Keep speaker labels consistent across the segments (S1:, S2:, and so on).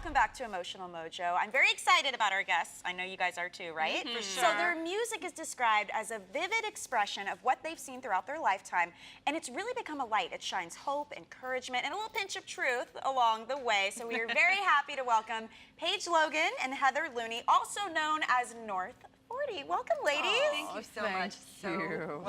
S1: welcome back to Emotional Mojo. I'm very excited about our guests. I know you guys are too, right?
S2: For sure.
S1: So their music is described as a vivid expression of what they've seen throughout their lifetime, and it's really become a light. It shines hope, encouragement, and a little pinch of truth along the way. So we are very happy to welcome Paige, Logan, and Heather Looney, also known as North 40. Welcome, ladies.
S2: Thank you so much.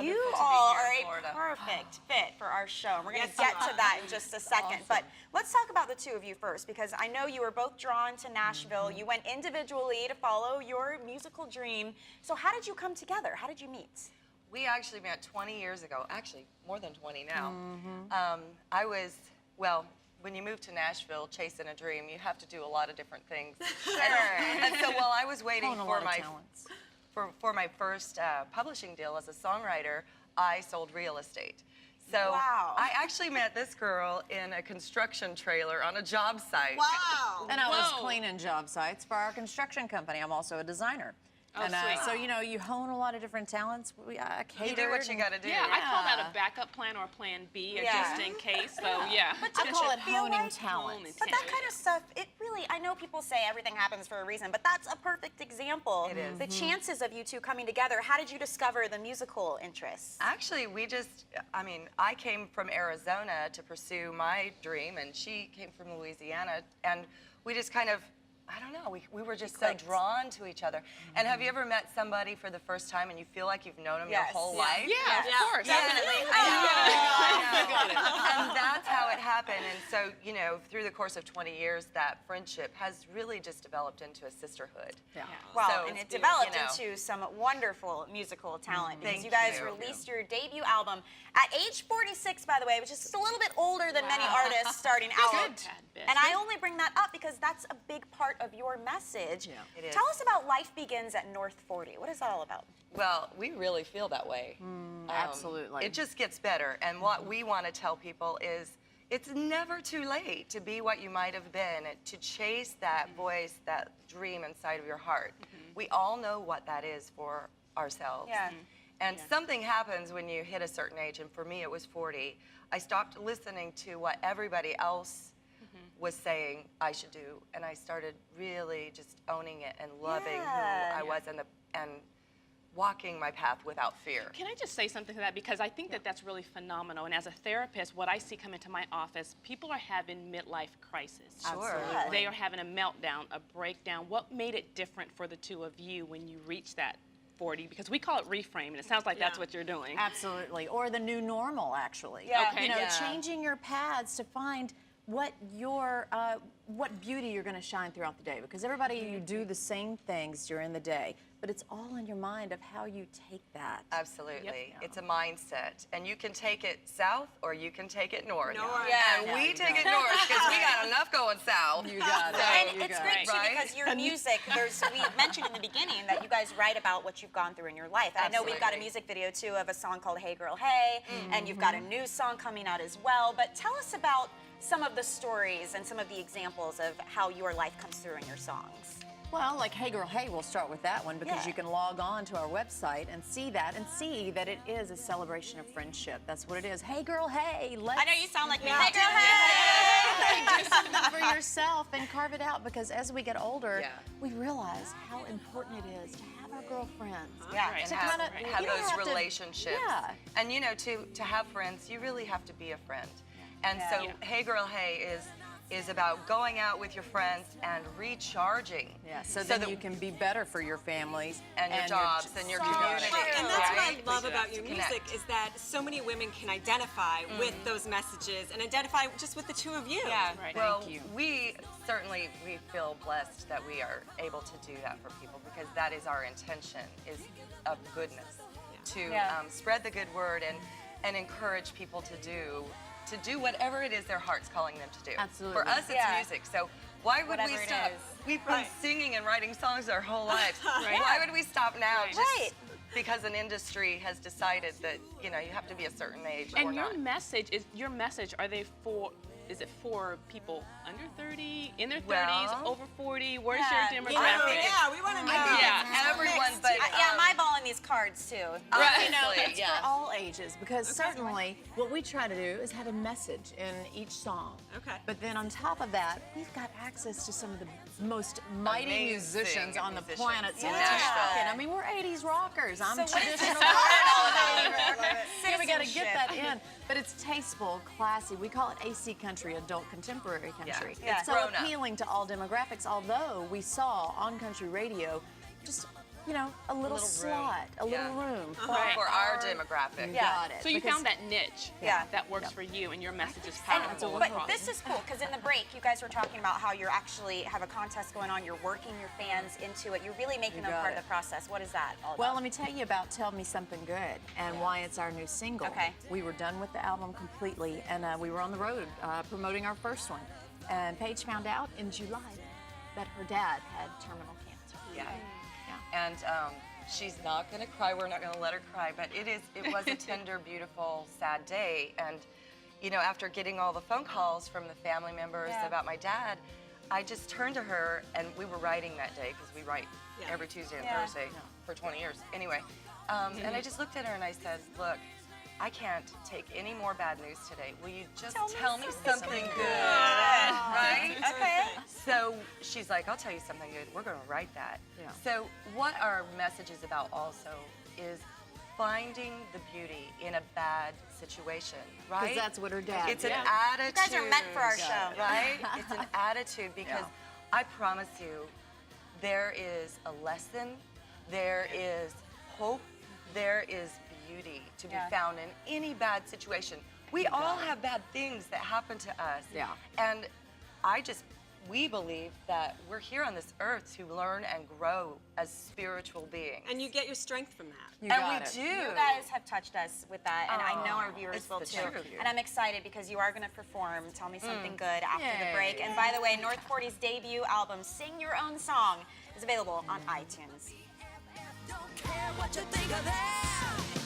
S1: You all are a perfect fit for our show, and we're going to get to that in just a second. But let's talk about the two of you first, because I know you were both drawn to Nashville. You went individually to follow your musical dream. So how did you come together? How did you meet?
S2: We actually met 20 years ago, actually more than 20 now. I was, well, when you move to Nashville chasing a dream, you have to do a lot of different things. And so while I was waiting for my first publishing deal as a songwriter, I sold real estate. So I actually met this girl in a construction trailer on a job site.
S3: Wow. And I was cleaning job sites for our construction company. I'm also a designer. And so, you know, you hone a lot of different talents.
S2: You do what you got to do.
S4: Yeah, I call that a backup plan or a plan B, just in case. So, yeah.
S1: But
S3: I call it honing talent.
S1: But that kind of stuff, it really, I know people say everything happens for a reason, but that's a perfect example.
S2: It is.
S1: The chances of you two coming together. How did you discover the musical interests?
S2: Actually, we just, I mean, I came from Arizona to pursue my dream, and she came from Louisiana, and we just kind of, I don't know, we were just so drawn to each other. And have you ever met somebody for the first time and you feel like you've known them your whole life?
S4: Yeah, of course.
S1: Definitely.
S2: And that's how it happened. And so, you know, through the course of 20 years, that friendship has really just developed into a sisterhood.
S1: Well,
S2: So,
S1: and it developed
S2: you know,
S1: into some wonderful musical talent, because
S2: Thank
S1: you guys
S2: you.
S1: released your debut album at age 46, by the way, which is just a little bit older than many artists starting out. And I only bring that up because that's a big part of your message.
S2: It is.
S1: Tell us about Life Begins at North 40. What is that all about?
S2: Well, we really feel that way.
S3: Absolutely.
S2: It just gets better. And what we want to tell people is it's never too late to be what you might have been, to chase that voice, that dream inside of your heart. We all know what that is for ourselves. And something happens when you hit a certain age, and for me it was 40. I stopped listening to what everybody else was saying I should do, and I started really just owning it and loving who I was and walking my path without fear.
S4: Can I just say something to that? Because I think that that's really phenomenal. And as a therapist, what I see come into my office, people are having midlife crisis.
S2: Sure.
S4: They are having a meltdown, a breakdown. What made it different for the two of you when you reached that 40? Because we call it reframe, and it sounds like that's what you're doing.
S3: Absolutely. Or the new normal, actually.
S4: Okay.
S3: You know, changing your paths to find what beauty you're going to shine throughout the day, because everybody, you do the same things during the day, but it's all in your mind of how you take that.
S2: Absolutely. It's a mindset, and you can take it south or you can take it north.
S1: Yeah,
S2: we take it north because we got enough going south.
S3: You got it.
S1: And it's great too, because your music, we mentioned in the beginning that you guys write about what you've gone through in your life. And I know we've got a music video too of a song called Hey Girl Hey, and you've got a new song coming out as well. But tell us about some of the stories and some of the examples of how your life comes through in your songs.
S3: Well, like Hey Girl Hey, we'll start with that one, because you can log on to our website and see that it is a celebration of friendship. That's what it is. Hey Girl Hey, let's...
S1: I know you sound like me. Hey Girl Hey!
S3: Do something for yourself and carve it out, because as we get older, we realize how important it is to have our girlfriends.
S2: And
S3: To
S2: have
S3: you don't
S2: those
S3: have to-
S2: relationships. And you know, to have friends, you really have to be a friend. And so Hey Girl Hey is about going out with your friends and recharging.
S3: So then you can be better for your families
S2: and your jobs and your community.
S5: And that's what I love about your music, is that so many women can identify with those messages and identify just with the two of you.
S2: Well, we feel blessed that we are able to do that for people, because that is our intention, is of goodness, to spread the good word and encourage people to do whatever it is their heart's calling them to do.
S3: Absolutely.
S2: For us, it's music. So why would we stop? We've been singing and writing songs our whole lives. Why would we stop now? Just because an industry has decided that, you know, you have to be a certain age or
S4: And
S2: not.
S4: your message, are they for is it for people under 30, in their 30s,
S2: Well,
S4: over 40? Where's
S1: yeah.
S4: your
S5: Oh,
S4: demographic?
S5: yeah, we want to know.
S4: Yeah,
S2: everyone, but
S1: Yeah, I'm eyeballing these cards too.
S3: You know,
S2: honestly,
S3: it's
S2: yeah.
S3: for all ages because certainly what we try to do is have a message in each song.
S5: Okay.
S3: But then on top of that, we've got access to some of the most mighty
S2: Amazing
S3: musicians on the
S2: musicians
S3: planet. So
S2: in
S3: let's just
S2: Nashville.
S3: talk it. I mean, we're 80s rockers. I'm
S1: So what is
S3: traditional. We got to get that in. But it's tasteful, classy. We call it AC country, adult contemporary country.
S2: Yeah.
S3: It's so
S2: Grown up.
S3: appealing to all demographics, although we saw on country radio just, you know, a little
S2: room.
S3: slot, a little room for,
S2: For our demographic.
S3: You got it.
S4: So you
S3: Because-
S4: found that niche
S1: Yeah.
S4: that works for you, and your message is
S1: And,
S4: powerful.
S1: but this is cool because in the break, you guys were talking about how you're actually have a contest going on. You're working your fans into it. You're really making them
S3: got
S1: part of
S3: it.
S1: the process. What is that all about?
S3: Well, let me tell you about Tell Me Something Good and why it's our new single.
S1: Okay.
S3: We were done with the album completely, and we were on the road promoting our first one. And Paige found out in July that her dad had terminal cancer.
S2: Yeah.
S3: Yeah.
S2: And she's not going to cry. We're not going to let her cry. But it was a tender, beautiful, sad day. And, you know, after getting all the phone calls from the family members about my dad, I just turned to her, and we were writing that day because we write every Tuesday and Thursday for 20 years. Anyway, and I just looked at her and I said, look, I can't take any more bad news today. Will you just tell me something good? Right?
S1: Okay.
S2: So she's like, I'll tell you something good. We're going to write that.
S3: Yeah.
S2: So what our message is about also is finding the beauty in a bad situation, right?
S3: Because that's what her dad
S2: It's
S3: did.
S2: an attitude.
S1: You guys are meant for our show.
S2: Right? It's an attitude because I promise you, there is a lesson, there is hope, there is beauty to be found in any bad situation. We all have bad things that happen to us.
S3: Yeah.
S2: And we believe that we're here on this earth to learn and grow as spiritual beings.
S5: And you get your strength from that.
S3: You
S2: And
S3: got
S2: we
S3: it.
S2: do.
S1: You guys have touched us with that, and I know our viewers
S2: it's
S1: will
S2: the
S1: too.
S2: truth.
S1: And I'm excited because you are going to perform Tell Me Something Good after the
S3: Yay.
S1: break. And by the way, North 40's debut album, Sing Your Own Song, is available on iTunes.
S6: Don't care what you think of them.